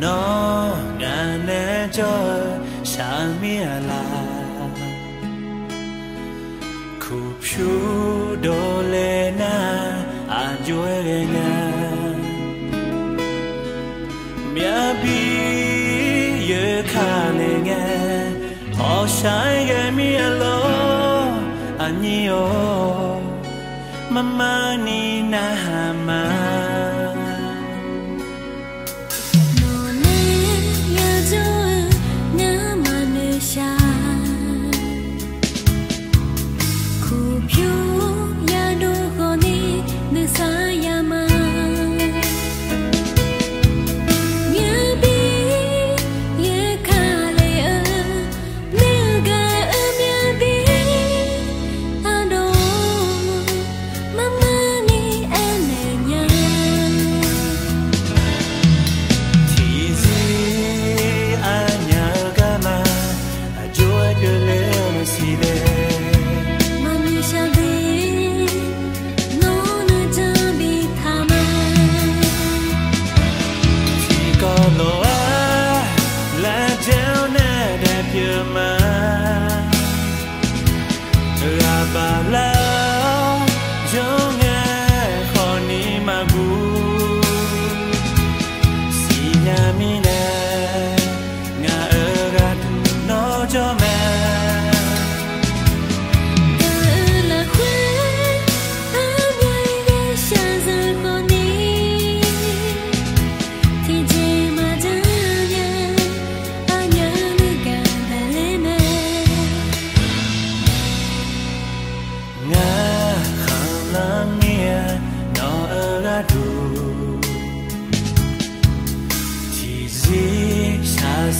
nó ngàn nè cho sang mía la khúc chú đồ lệ na anh vui lệ na mía bi ye khá lệ nghe họ sai cái mía lo anh yêu mama ni na ma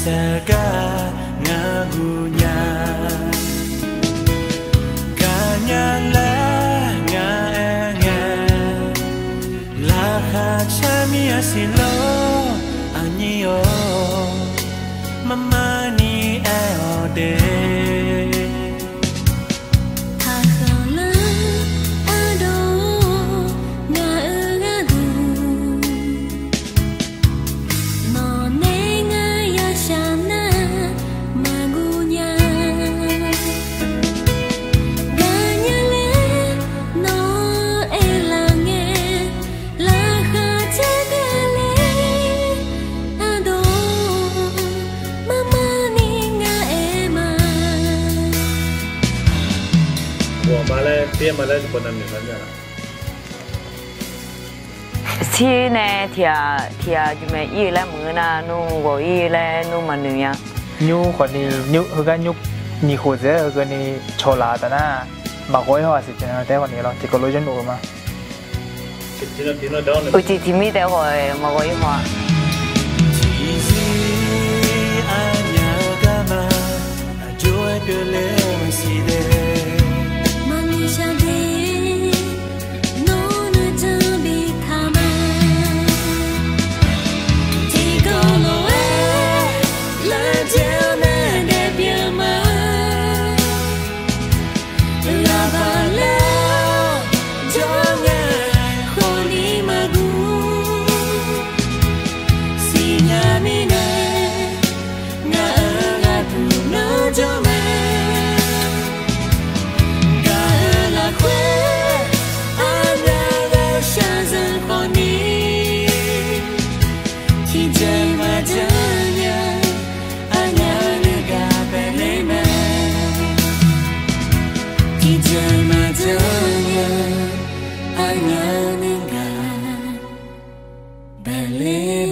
Saka ngagunya kanya la ngaenga la khachami asilo anyo mama ni aode mà lên còn nằm được hơn rồi. Thì này thì chúng mình y là mưa na nu gọi y là nu mà nữ ya. Nhu còn đi nhu cái nhu nhị khổ dễ cái này cho lá ta na mà gọi họ sẽ chơi thế còn này lo thì có lối chân đủ mà. Chỉ mi thế gọi mà gọi họ. Believe